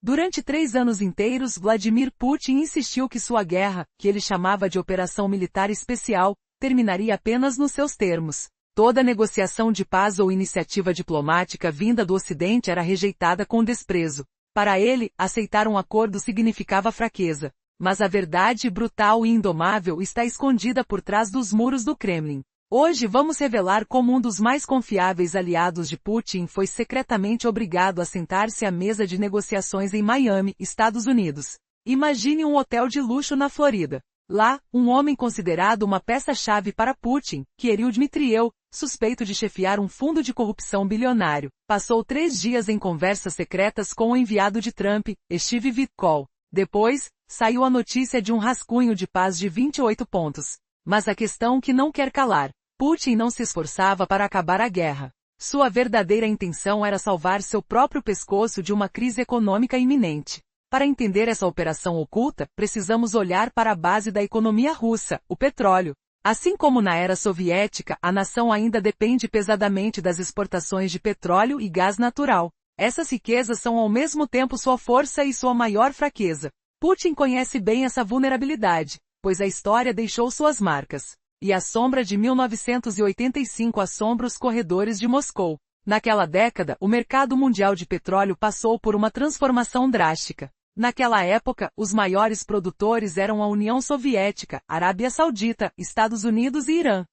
Durante 3 anos inteiros, Vladimir Putin insistiu que sua guerra, que ele chamava de Operação Militar Especial, terminaria apenas nos seus termos. Toda negociação de paz ou iniciativa diplomática vinda do Ocidente era rejeitada com desprezo. Para ele, aceitar um acordo significava fraqueza. Mas a verdade brutal e indomável está escondida por trás dos muros do Kremlin. Hoje vamos revelar como um dos mais confiáveis aliados de Putin foi secretamente obrigado a sentar-se à mesa de negociações em Miami, Estados Unidos. Imagine um hotel de luxo na Flórida. Lá, um homem considerado uma peça-chave para Putin, Kirill Dmitriev, suspeito de chefiar um fundo de corrupção bilionário, passou 3 dias em conversas secretas com o enviado de Trump, Steve Witkoff. Depois, saiu a notícia de um rascunho de paz de 28 pontos. Mas a questão que não quer calar: Putin não se esforçava para acabar a guerra. Sua verdadeira intenção era salvar seu próprio pescoço de uma crise econômica iminente. Para entender essa operação oculta, precisamos olhar para a base da economia russa, o petróleo. Assim como na era soviética, a nação ainda depende pesadamente das exportações de petróleo e gás natural. Essas riquezas são ao mesmo tempo sua força e sua maior fraqueza. Putin conhece bem essa vulnerabilidade, pois a história deixou suas marcas. E a sombra de 1985 assombra os corredores de Moscou. Naquela década, o mercado mundial de petróleo passou por uma transformação drástica. Naquela época, os maiores produtores eram a União Soviética, Arábia Saudita, Estados Unidos e Irã.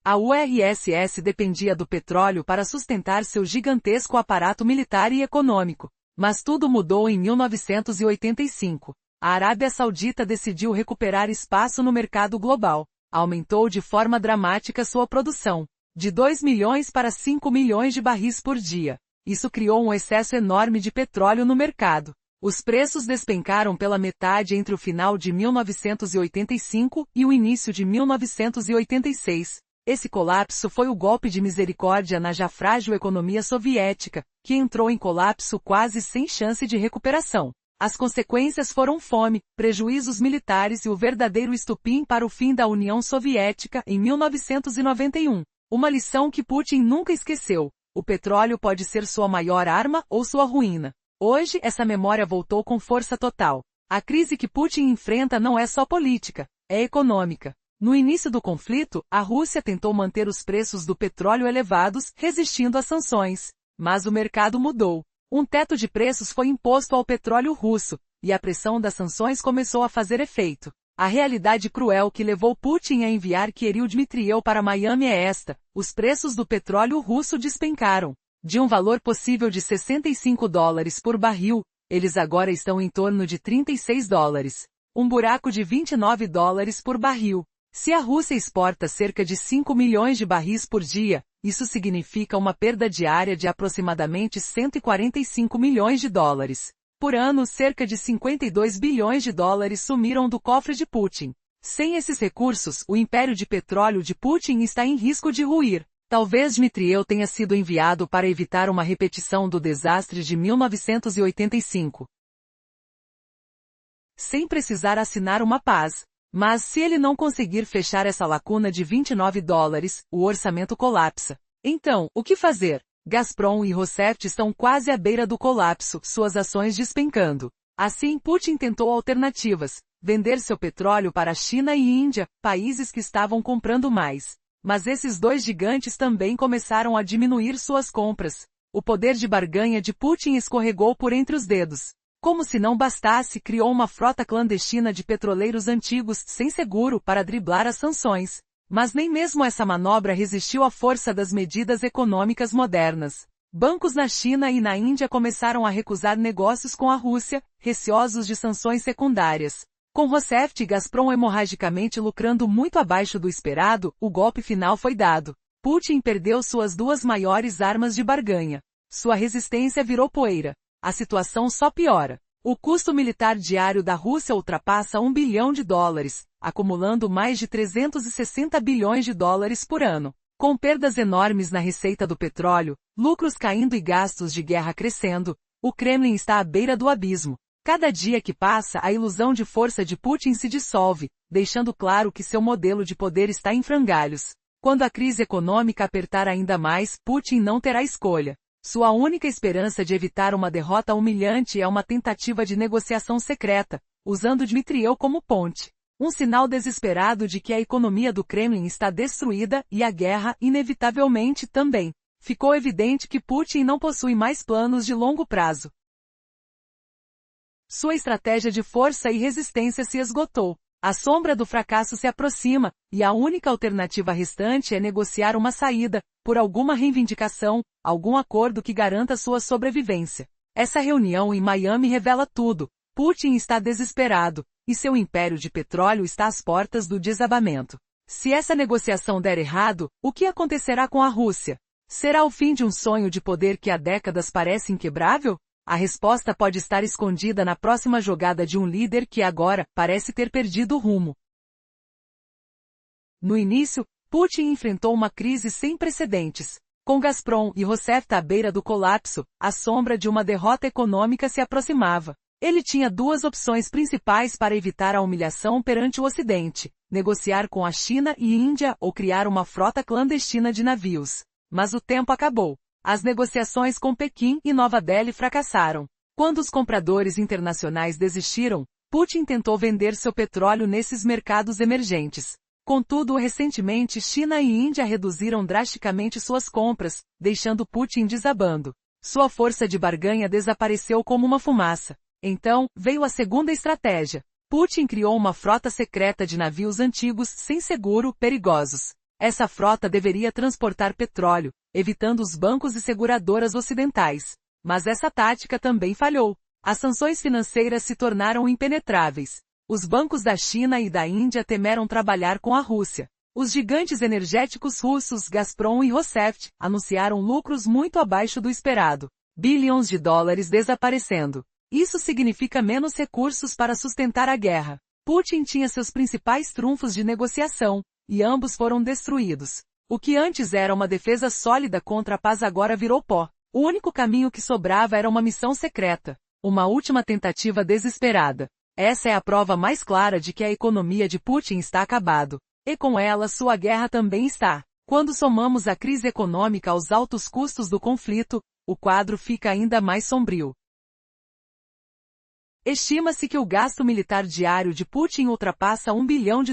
A URSS dependia do petróleo para sustentar seu gigantesco aparato militar e econômico. Mas tudo mudou em 1985. A Arábia Saudita decidiu recuperar espaço no mercado global. Aumentou de forma dramática sua produção, de 2 milhões para 5 milhões de barris por dia. Isso criou um excesso enorme de petróleo no mercado. Os preços despencaram pela metade entre o final de 1985 e o início de 1986. Esse colapso foi o golpe de misericórdia na já frágil economia soviética, que entrou em colapso quase sem chance de recuperação. As consequências foram fome, prejuízos militares e o verdadeiro estupim para o fim da União Soviética em 1991. Uma lição que Putin nunca esqueceu: o petróleo pode ser sua maior arma ou sua ruína. Hoje, essa memória voltou com força total. A crise que Putin enfrenta não é só política, é econômica. No início do conflito, a Rússia tentou manter os preços do petróleo elevados, resistindo às sanções. Mas o mercado mudou. Um teto de preços foi imposto ao petróleo russo, e a pressão das sanções começou a fazer efeito. A realidade cruel que levou Putin a enviar Kirill Dmitriev para Miami é esta: os preços do petróleo russo despencaram. De um valor possível de $65 por barril, eles agora estão em torno de $36. Um buraco de $29 por barril. Se a Rússia exporta cerca de 5 milhões de barris por dia, isso significa uma perda diária de aproximadamente $145 milhões. Por ano, cerca de $52 bilhões sumiram do cofre de Putin. Sem esses recursos, o império de petróleo de Putin está em risco de ruir. Talvez Dmitriev tenha sido enviado para evitar uma repetição do desastre de 1985. Sem precisar assinar uma paz. Mas se ele não conseguir fechar essa lacuna de $29, o orçamento colapsa. Então, o que fazer? Gazprom e Rosneft estão quase à beira do colapso, suas ações despencando. Assim, Putin tentou alternativas: vender seu petróleo para a China e Índia, países que estavam comprando mais. Mas esses dois gigantes também começaram a diminuir suas compras. O poder de barganha de Putin escorregou por entre os dedos. Como se não bastasse, criou uma frota clandestina de petroleiros antigos, sem seguro, para driblar as sanções. Mas nem mesmo essa manobra resistiu à força das medidas econômicas modernas. Bancos na China e na Índia começaram a recusar negócios com a Rússia, receosos de sanções secundárias. Com Rosneft e Gazprom hemorragicamente lucrando muito abaixo do esperado, o golpe final foi dado. Putin perdeu suas 2 maiores armas de barganha. Sua resistência virou poeira. A situação só piora. O custo militar diário da Rússia ultrapassa $1 bilhão, acumulando mais de $360 bilhões por ano. Com perdas enormes na receita do petróleo, lucros caindo e gastos de guerra crescendo, o Kremlin está à beira do abismo. Cada dia que passa, a ilusão de força de Putin se dissolve, deixando claro que seu modelo de poder está em frangalhos. Quando a crise econômica apertar ainda mais, Putin não terá escolha. Sua única esperança de evitar uma derrota humilhante é uma tentativa de negociação secreta, usando Dmitriev como ponte. Um sinal desesperado de que a economia do Kremlin está destruída e a guerra, inevitavelmente, também. Ficou evidente que Putin não possui mais planos de longo prazo. Sua estratégia de força e resistência se esgotou. A sombra do fracasso se aproxima, e a única alternativa restante é negociar uma saída, por alguma reivindicação, algum acordo que garanta sua sobrevivência. Essa reunião em Miami revela tudo. Putin está desesperado, e seu império de petróleo está às portas do desabamento. Se essa negociação der errado, o que acontecerá com a Rússia? Será o fim de um sonho de poder que há décadas parece inquebrável? A resposta pode estar escondida na próxima jogada de um líder que agora parece ter perdido o rumo. No início, Putin enfrentou uma crise sem precedentes. Com Gazprom e Rosneft à beira do colapso, a sombra de uma derrota econômica se aproximava. Ele tinha duas opções principais para evitar a humilhação perante o Ocidente: negociar com a China e Índia ou criar uma frota clandestina de navios. Mas o tempo acabou. As negociações com Pequim e Nova Delhi fracassaram. Quando os compradores internacionais desistiram, Putin tentou vender seu petróleo nesses mercados emergentes. Contudo, recentemente China e Índia reduziram drasticamente suas compras, deixando Putin desabando. Sua força de barganha desapareceu como uma fumaça. Então, veio a segunda estratégia. Putin criou uma frota secreta de navios antigos, sem seguro, perigosos. Essa frota deveria transportar petróleo, evitando os bancos e seguradoras ocidentais. Mas essa tática também falhou. As sanções financeiras se tornaram impenetráveis. Os bancos da China e da Índia temeram trabalhar com a Rússia. Os gigantes energéticos russos Gazprom e Rosneft anunciaram lucros muito abaixo do esperado. Bilhões de dólares desaparecendo. Isso significa menos recursos para sustentar a guerra. Putin tinha seus principais trunfos de negociação, e ambos foram destruídos. O que antes era uma defesa sólida contra a paz agora virou pó. O único caminho que sobrava era uma missão secreta. Uma última tentativa desesperada. Essa é a prova mais clara de que a economia de Putin está acabado. E com ela sua guerra também está. Quando somamos a crise econômica aos altos custos do conflito, o quadro fica ainda mais sombrio. Estima-se que o gasto militar diário de Putin ultrapassa $1 bilhão.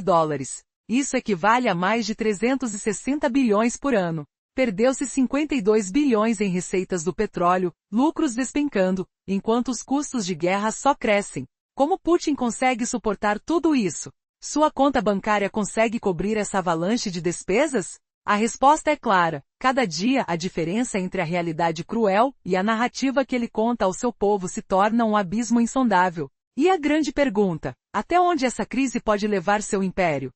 Isso equivale a mais de 360 bilhões por ano. Perdeu-se 52 bilhões em receitas do petróleo, lucros despencando, enquanto os custos de guerra só crescem. Como Putin consegue suportar tudo isso? Sua conta bancária consegue cobrir essa avalanche de despesas? A resposta é clara. Cada dia a diferença entre a realidade cruel e a narrativa que ele conta ao seu povo se torna um abismo insondável. E a grande pergunta: até onde essa crise pode levar seu império?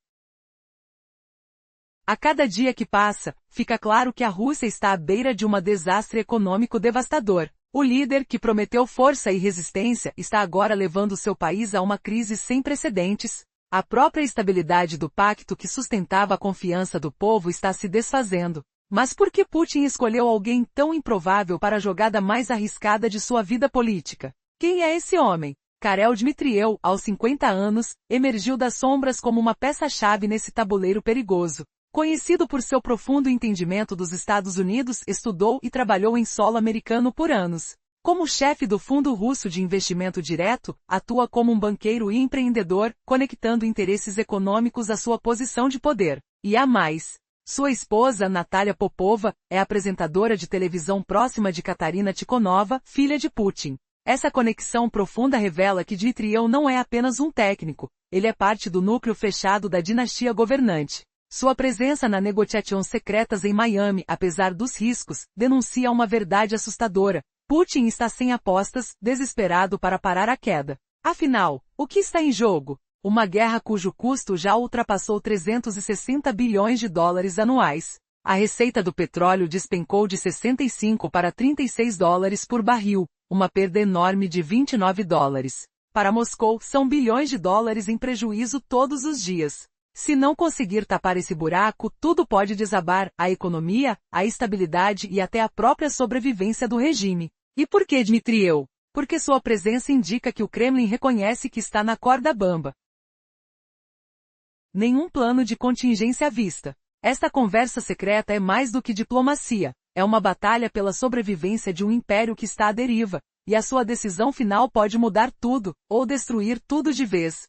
A cada dia que passa, fica claro que a Rússia está à beira de um desastre econômico devastador. O líder que prometeu força e resistência está agora levando seu país a uma crise sem precedentes. A própria estabilidade do pacto que sustentava a confiança do povo está se desfazendo. Mas por que Putin escolheu alguém tão improvável para a jogada mais arriscada de sua vida política? Quem é esse homem? Karel Dmitriev, aos 50 anos, emergiu das sombras como uma peça-chave nesse tabuleiro perigoso. Conhecido por seu profundo entendimento dos Estados Unidos, estudou e trabalhou em solo americano por anos. Como chefe do Fundo Russo de Investimento Direto, atua como um banqueiro e empreendedor, conectando interesses econômicos à sua posição de poder. E há mais. Sua esposa, Natalia Popova, é apresentadora de televisão próxima de Katarina Tikhonova, filha de Putin. Essa conexão profunda revela que Dmitriev não é apenas um técnico, ele é parte do núcleo fechado da dinastia governante. Sua presença na negociações secretas em Miami, apesar dos riscos, denuncia uma verdade assustadora. Putin está sem apostas, desesperado para parar a queda. Afinal, o que está em jogo? Uma guerra cujo custo já ultrapassou 360 bilhões de dólares anuais. A receita do petróleo despencou de 65 para 36 dólares por barril, uma perda enorme de 29 dólares. Para Moscou, são bilhões de dólares em prejuízo todos os dias. Se não conseguir tapar esse buraco, tudo pode desabar: a economia, a estabilidade e até a própria sobrevivência do regime. E por que Dmitriev? Porque sua presença indica que o Kremlin reconhece que está na corda bamba. Nenhum plano de contingência à vista. Esta conversa secreta é mais do que diplomacia. É uma batalha pela sobrevivência de um império que está à deriva, e a sua decisão final pode mudar tudo, ou destruir tudo de vez.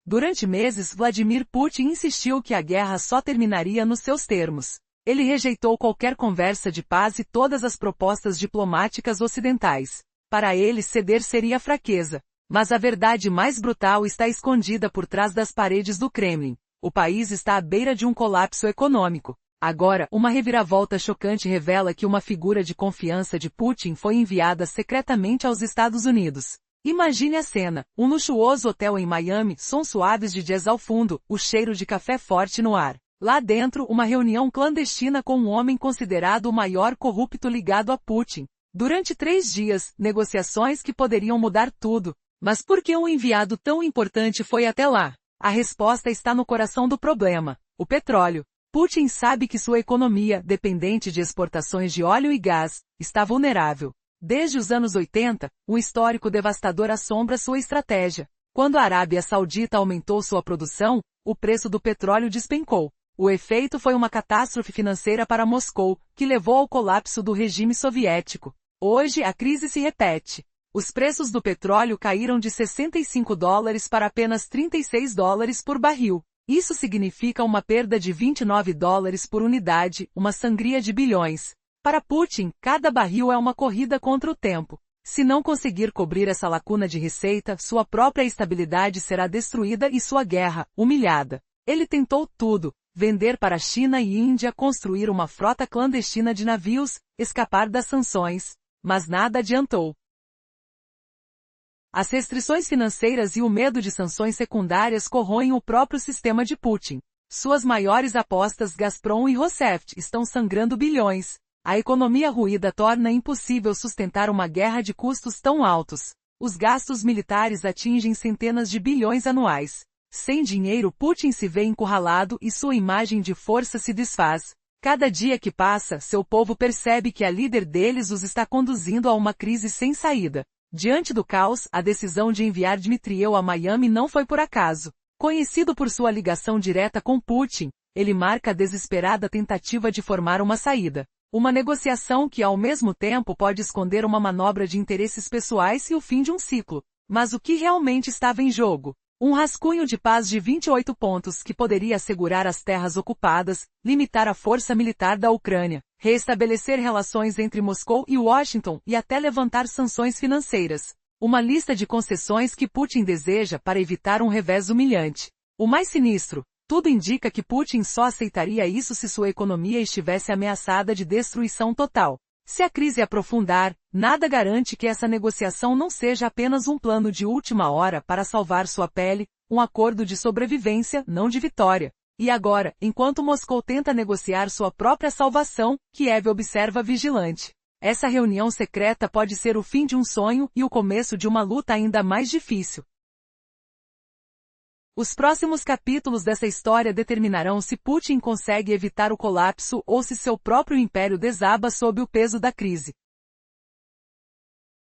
Durante meses, Vladimir Putin insistiu que a guerra só terminaria nos seus termos. Ele rejeitou qualquer conversa de paz e todas as propostas diplomáticas ocidentais. Para ele, ceder seria fraqueza. Mas a verdade mais brutal está escondida por trás das paredes do Kremlin. O país está à beira de um colapso econômico. Agora, uma reviravolta chocante revela que uma figura de confiança de Putin foi enviada secretamente aos Estados Unidos. Imagine a cena, um luxuoso hotel em Miami, sons suaves de jazz ao fundo, o cheiro de café forte no ar. Lá dentro, uma reunião clandestina com um homem considerado o maior corrupto ligado a Putin. Durante 3 dias, negociações que poderiam mudar tudo. Mas por que um enviado tão importante foi até lá? A resposta está no coração do problema: o petróleo. Putin sabe que sua economia, dependente de exportações de óleo e gás, está vulnerável. Desde os anos 80, um histórico devastador assombra sua estratégia. Quando a Arábia Saudita aumentou sua produção, o preço do petróleo despencou. O efeito foi uma catástrofe financeira para Moscou, que levou ao colapso do regime soviético. Hoje, a crise se repete. Os preços do petróleo caíram de $65 para apenas $36 por barril. Isso significa uma perda de $29 por unidade, uma sangria de bilhões. Para Putin, cada barril é uma corrida contra o tempo. Se não conseguir cobrir essa lacuna de receita, sua própria estabilidade será destruída e sua guerra, humilhada. Ele tentou tudo: vender para a China e Índia, construir uma frota clandestina de navios, escapar das sanções. Mas nada adiantou. As restrições financeiras e o medo de sanções secundárias corroem o próprio sistema de Putin. Suas maiores apostas, Gazprom e Rosneft, estão sangrando bilhões. A economia ruída torna impossível sustentar uma guerra de custos tão altos. Os gastos militares atingem centenas de bilhões anuais. Sem dinheiro, Putin se vê encurralado e sua imagem de força se desfaz. Cada dia que passa, seu povo percebe que a líder deles os está conduzindo a uma crise sem saída. Diante do caos, a decisão de enviar Dmitriev a Miami não foi por acaso. Conhecido por sua ligação direta com Putin, ele marca a desesperada tentativa de formar uma saída. Uma negociação que ao mesmo tempo pode esconder uma manobra de interesses pessoais e o fim de um ciclo. Mas o que realmente estava em jogo? Um rascunho de paz de 28 pontos que poderia assegurar as terras ocupadas, limitar a força militar da Ucrânia, reestabelecer relações entre Moscou e Washington e até levantar sanções financeiras. Uma lista de concessões que Putin deseja para evitar um revés humilhante. O mais sinistro: tudo indica que Putin só aceitaria isso se sua economia estivesse ameaçada de destruição total. Se a crise aprofundar, nada garante que essa negociação não seja apenas um plano de última hora para salvar sua pele, um acordo de sobrevivência, não de vitória. E agora, enquanto Moscou tenta negociar sua própria salvação, Kiev observa vigilante. Essa reunião secreta pode ser o fim de um sonho e o começo de uma luta ainda mais difícil. Os próximos capítulos dessa história determinarão se Putin consegue evitar o colapso ou se seu próprio império desaba sob o peso da crise.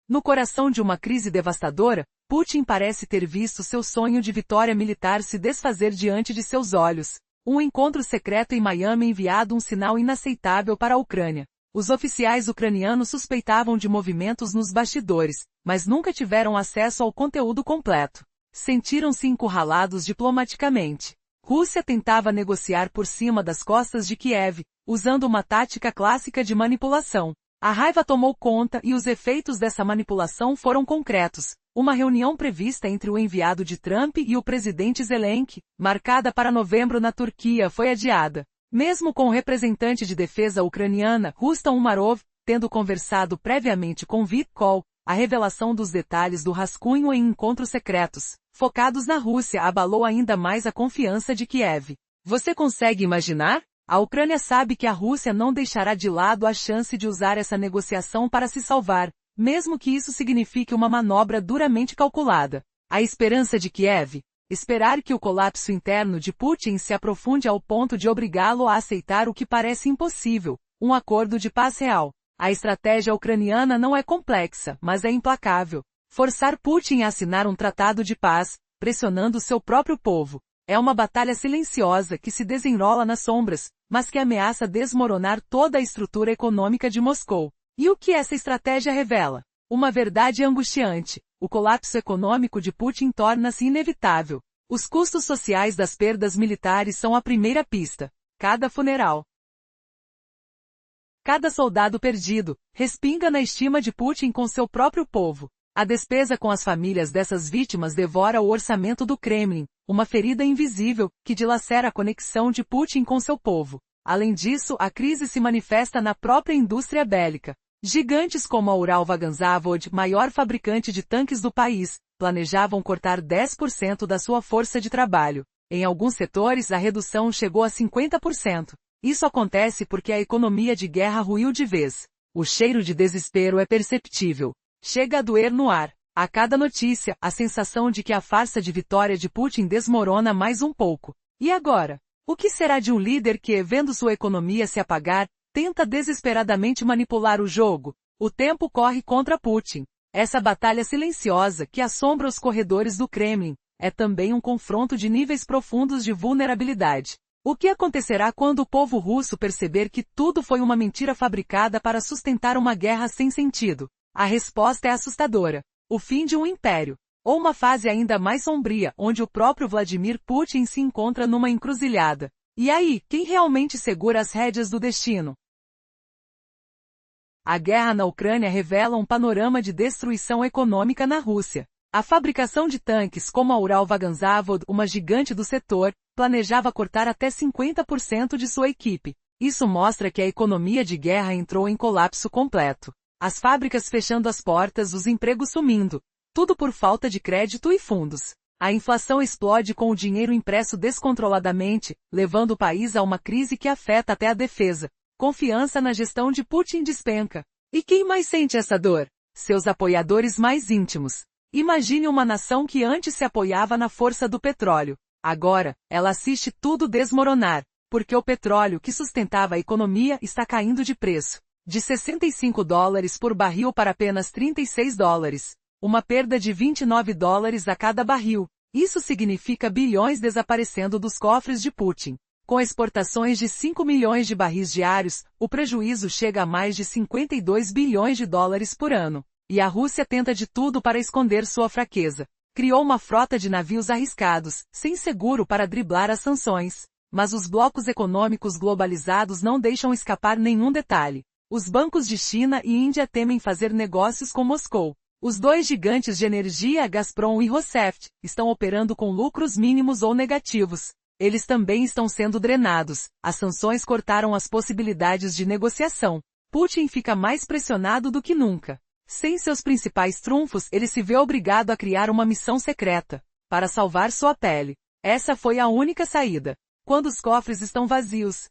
No coração de uma crise devastadora, Putin parece ter visto seu sonho de vitória militar se desfazer diante de seus olhos. Um encontro secreto em Miami enviado um sinal inaceitável para a Ucrânia. Os oficiais ucranianos suspeitavam de movimentos nos bastidores, mas nunca tiveram acesso ao conteúdo completo. Sentiram-se encurralados diplomaticamente. Rússia tentava negociar por cima das costas de Kiev, usando uma tática clássica de manipulação. A raiva tomou conta e os efeitos dessa manipulação foram concretos. Uma reunião prevista entre o enviado de Trump e o presidente Zelensky, marcada para novembro na Turquia, foi adiada. Mesmo com o representante de defesa ucraniana, Rustam Umarov, tendo conversado previamente com Vitkol, a revelação dos detalhes do rascunho em encontros secretos, focados na Rússia, abalou ainda mais a confiança de Kiev. Você consegue imaginar? A Ucrânia sabe que a Rússia não deixará de lado a chance de usar essa negociação para se salvar, mesmo que isso signifique uma manobra duramente calculada. A esperança de Kiev? Esperar que o colapso interno de Putin se aprofunde ao ponto de obrigá-lo a aceitar o que parece impossível, um acordo de paz real. A estratégia ucraniana não é complexa, mas é implacável. Forçar Putin a assinar um tratado de paz, pressionando seu próprio povo. É uma batalha silenciosa que se desenrola nas sombras, mas que ameaça desmoronar toda a estrutura econômica de Moscou. E o que essa estratégia revela? Uma verdade angustiante. O colapso econômico de Putin torna-se inevitável. Os custos sociais das perdas militares são a primeira pista. Cada funeral, cada soldado perdido, respinga na estima de Putin com seu próprio povo. A despesa com as famílias dessas vítimas devora o orçamento do Kremlin, uma ferida invisível, que dilacera a conexão de Putin com seu povo. Além disso, a crise se manifesta na própria indústria bélica. Gigantes como a Uralvaganzavod, maior fabricante de tanques do país, planejavam cortar 10% da sua força de trabalho. Em alguns setores, a redução chegou a 50%. Isso acontece porque a economia de guerra ruiu de vez. O cheiro de desespero é perceptível. Chega a doer no ar. A cada notícia, a sensação de que a farsa de vitória de Putin desmorona mais um pouco. E agora? O que será de um líder que, vendo sua economia se apagar, tenta desesperadamente manipular o jogo? O tempo corre contra Putin. Essa batalha silenciosa que assombra os corredores do Kremlin é também um confronto de níveis profundos de vulnerabilidade. O que acontecerá quando o povo russo perceber que tudo foi uma mentira fabricada para sustentar uma guerra sem sentido? A resposta é assustadora. O fim de um império. Ou uma fase ainda mais sombria, onde o próprio Vladimir Putin se encontra numa encruzilhada. E aí, quem realmente segura as rédeas do destino? A guerra na Ucrânia revela um panorama de destruição econômica na Rússia. A fabricação de tanques como a Uralvaganzavod, uma gigante do setor, planejava cortar até 50% de sua equipe. Isso mostra que a economia de guerra entrou em colapso completo. As fábricas fechando as portas, os empregos sumindo. Tudo por falta de crédito e fundos. A inflação explode com o dinheiro impresso descontroladamente, levando o país a uma crise que afeta até a defesa. Confiança na gestão de Putin despenca. E quem mais sente essa dor? Seus apoiadores mais íntimos. Imagine uma nação que antes se apoiava na força do petróleo. Agora, ela assiste tudo desmoronar, porque o petróleo que sustentava a economia está caindo de preço. De $65 por barril para apenas $36. Uma perda de $29 a cada barril. Isso significa bilhões desaparecendo dos cofres de Putin. Com exportações de 5 milhões de barris diários, o prejuízo chega a mais de $52 bilhões por ano. E a Rússia tenta de tudo para esconder sua fraqueza. Criou uma frota de navios arriscados, sem seguro para driblar as sanções. Mas os blocos econômicos globalizados não deixam escapar nenhum detalhe. Os bancos de China e Índia temem fazer negócios com Moscou. Os dois gigantes de energia, Gazprom e Rosneft, estão operando com lucros mínimos ou negativos. Eles também estão sendo drenados. As sanções cortaram as possibilidades de negociação. Putin fica mais pressionado do que nunca. Sem seus principais trunfos, ele se vê obrigado a criar uma missão secreta, para salvar sua pele. Essa foi a única saída. Quando os cofres estão vazios,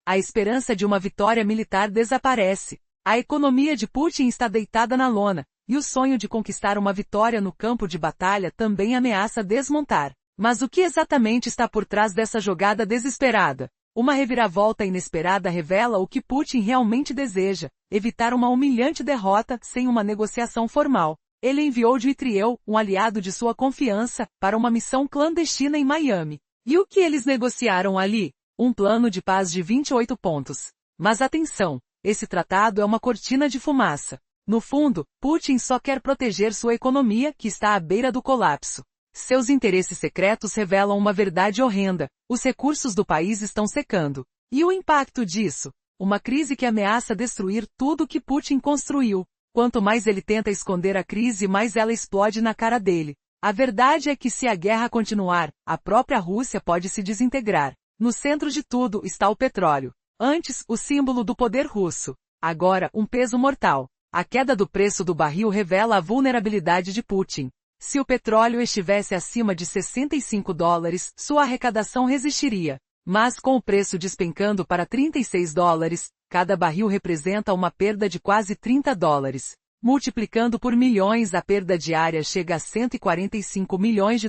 a esperança de uma vitória militar desaparece. A economia de Putin está deitada na lona, e o sonho de conquistar uma vitória no campo de batalha também ameaça desmontar. Mas o que exatamente está por trás dessa jogada desesperada? Uma reviravolta inesperada revela o que Putin realmente deseja: evitar uma humilhante derrota sem uma negociação formal. Ele enviou Dmitriev, um aliado de sua confiança, para uma missão clandestina em Miami. E o que eles negociaram ali? Um plano de paz de 28 pontos. Mas atenção, esse tratado é uma cortina de fumaça. No fundo, Putin só quer proteger sua economia, que está à beira do colapso. Seus interesses secretos revelam uma verdade horrenda: os recursos do país estão secando. E o impacto disso? Uma crise que ameaça destruir tudo que Putin construiu. Quanto mais ele tenta esconder a crise, mais ela explode na cara dele. A verdade é que se a guerra continuar, a própria Rússia pode se desintegrar. No centro de tudo está o petróleo. Antes, o símbolo do poder russo. Agora, um peso mortal. A queda do preço do barril revela a vulnerabilidade de Putin. Se o petróleo estivesse acima de $65, sua arrecadação resistiria. Mas com o preço despencando para $36, cada barril representa uma perda de quase $30. Multiplicando por milhões, a perda diária chega a $145 milhões,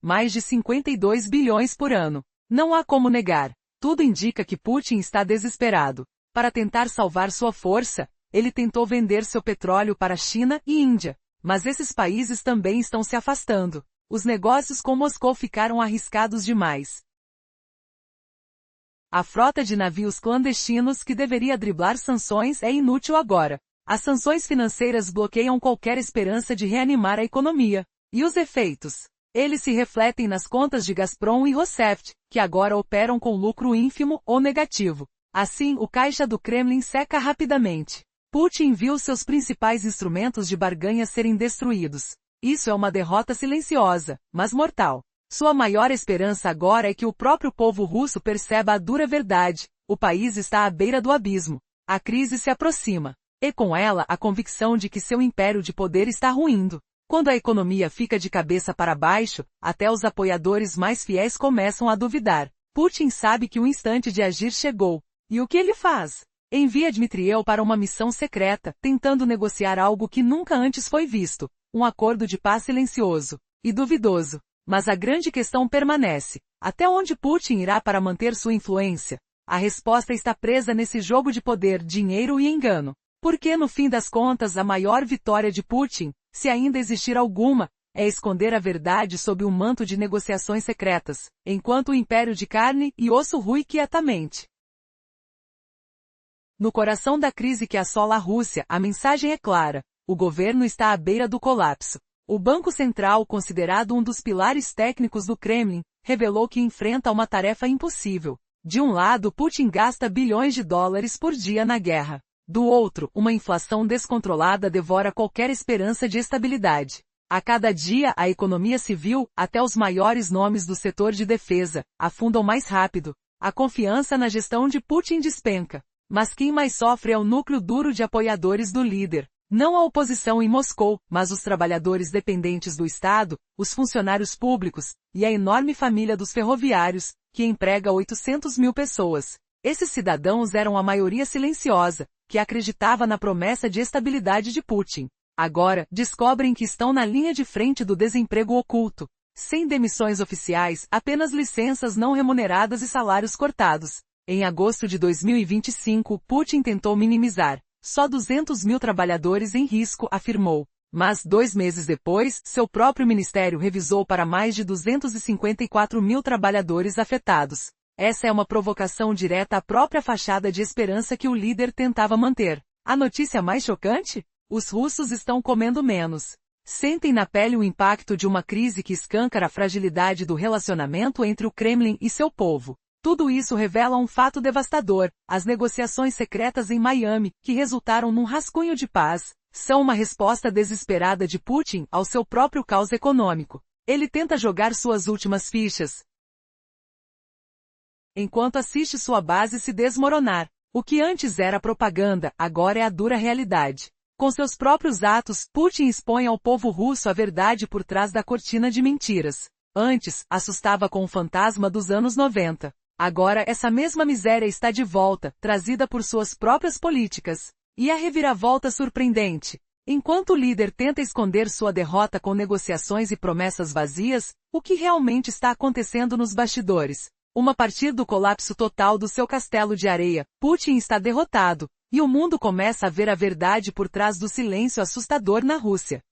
mais de 52 bilhões por ano. Não há como negar. Tudo indica que Putin está desesperado. Para tentar salvar sua força, ele tentou vender seu petróleo para China e Índia. Mas esses países também estão se afastando. Os negócios com Moscou ficaram arriscados demais. A frota de navios clandestinos que deveria driblar sanções é inútil agora. As sanções financeiras bloqueiam qualquer esperança de reanimar a economia. E os efeitos? Eles se refletem nas contas de Gazprom e Rosneft, que agora operam com lucro ínfimo ou negativo. Assim, o caixa do Kremlin seca rapidamente. Putin viu seus principais instrumentos de barganha serem destruídos. Isso é uma derrota silenciosa, mas mortal. Sua maior esperança agora é que o próprio povo russo perceba a dura verdade. O país está à beira do abismo. A crise se aproxima. E com ela a convicção de que seu império de poder está ruindo. Quando a economia fica de cabeça para baixo, até os apoiadores mais fiéis começam a duvidar. Putin sabe que o instante de agir chegou. E o que ele faz? Envia Dmitriev para uma missão secreta, tentando negociar algo que nunca antes foi visto. Um acordo de paz silencioso e duvidoso. Mas a grande questão permanece. Até onde Putin irá para manter sua influência? A resposta está presa nesse jogo de poder, dinheiro e engano. Porque no fim das contas a maior vitória de Putin, se ainda existir alguma, é esconder a verdade sob um manto de negociações secretas, enquanto o império de carne e osso rui quietamente. No coração da crise que assola a Rússia, a mensagem é clara. O governo está à beira do colapso. O Banco Central, considerado um dos pilares técnicos do Kremlin, revelou que enfrenta uma tarefa impossível. De um lado, Putin gasta bilhões de dólares por dia na guerra. Do outro, uma inflação descontrolada devora qualquer esperança de estabilidade. A cada dia, a economia civil, até os maiores nomes do setor de defesa, afundam mais rápido. A confiança na gestão de Putin despenca. Mas quem mais sofre é o núcleo duro de apoiadores do líder. Não a oposição em Moscou, mas os trabalhadores dependentes do Estado, os funcionários públicos, e a enorme família dos ferroviários, que emprega 800 mil pessoas. Esses cidadãos eram a maioria silenciosa, que acreditava na promessa de estabilidade de Putin. Agora, descobrem que estão na linha de frente do desemprego oculto. Sem demissões oficiais, apenas licenças não remuneradas e salários cortados. Em agosto de 2025, Putin tentou minimizar. Só 200 mil trabalhadores em risco, afirmou. Mas, 2 meses depois, seu próprio ministério revisou para mais de 254 mil trabalhadores afetados. Essa é uma provocação direta à própria fachada de esperança que o líder tentava manter. A notícia mais chocante? Os russos estão comendo menos. Sentem na pele o impacto de uma crise que escancara a fragilidade do relacionamento entre o Kremlin e seu povo. Tudo isso revela um fato devastador. As negociações secretas em Miami, que resultaram num rascunho de paz, são uma resposta desesperada de Putin ao seu próprio caos econômico. Ele tenta jogar suas últimas fichas, enquanto assiste sua base se desmoronar. O que antes era propaganda, agora é a dura realidade. Com seus próprios atos, Putin expõe ao povo russo a verdade por trás da cortina de mentiras. Antes, assustava com o fantasma dos anos 90. Agora essa mesma miséria está de volta, trazida por suas próprias políticas. E a reviravolta surpreendente. Enquanto o líder tenta esconder sua derrota com negociações e promessas vazias, o que realmente está acontecendo nos bastidores? A partir do colapso total do seu castelo de areia, Putin está derrotado, e o mundo começa a ver a verdade por trás do silêncio assustador na Rússia.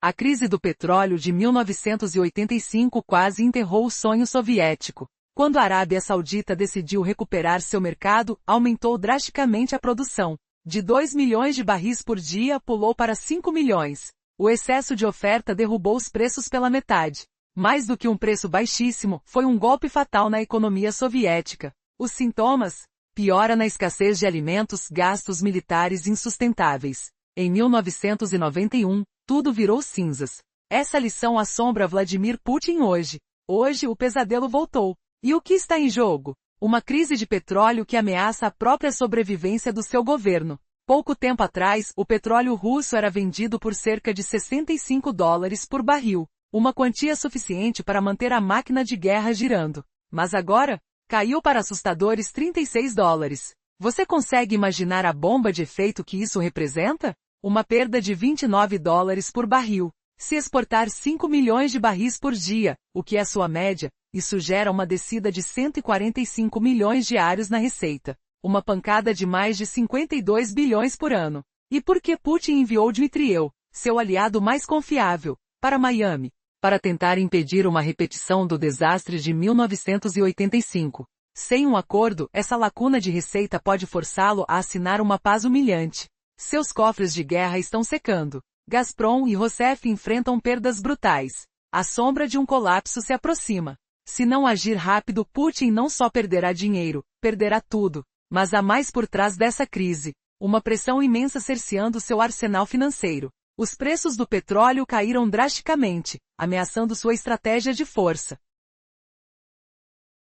A crise do petróleo de 1985 quase enterrou o sonho soviético. Quando a Arábia Saudita decidiu recuperar seu mercado, aumentou drasticamente a produção. De 2 milhões de barris por dia pulou para 5 milhões. O excesso de oferta derrubou os preços pela metade. Mais do que um preço baixíssimo, foi um golpe fatal na economia soviética. Os sintomas? Piora na escassez de alimentos, gastos militares insustentáveis. Em 1991, tudo virou cinzas. Essa lição assombra Vladimir Putin hoje. Hoje o pesadelo voltou. E o que está em jogo? Uma crise de petróleo que ameaça a própria sobrevivência do seu governo. Pouco tempo atrás, o petróleo russo era vendido por cerca de $65 por barril. Uma quantia suficiente para manter a máquina de guerra girando. Mas agora, caiu para assustadores $36. Você consegue imaginar a bomba de efeito que isso representa? Uma perda de $29 por barril. Se exportar 5 milhões de barris por dia, o que é sua média, isso gera uma descida de 145 milhões diários na receita. Uma pancada de mais de 52 bilhões por ano. E por que Putin enviou Dmitriev, seu aliado mais confiável, para Miami? para tentar impedir uma repetição do desastre de 1985. Sem um acordo, essa lacuna de receita pode forçá-lo a assinar uma paz humilhante. Seus cofres de guerra estão secando. Gazprom e Rossef enfrentam perdas brutais. A sombra de um colapso se aproxima. Se não agir rápido, Putin não só perderá dinheiro, perderá tudo. Mas há mais por trás dessa crise. Uma pressão imensa cerceando seu arsenal financeiro. Os preços do petróleo caíram drasticamente, ameaçando sua estratégia de força.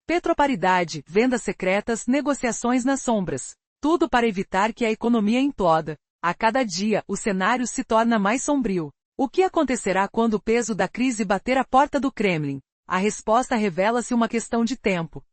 Petroparidade, vendas secretas, negociações nas sombras. Tudo para evitar que a economia imploda. A cada dia, o cenário se torna mais sombrio. O que acontecerá quando o peso da crise bater a porta do Kremlin? A resposta revela-se uma questão de tempo.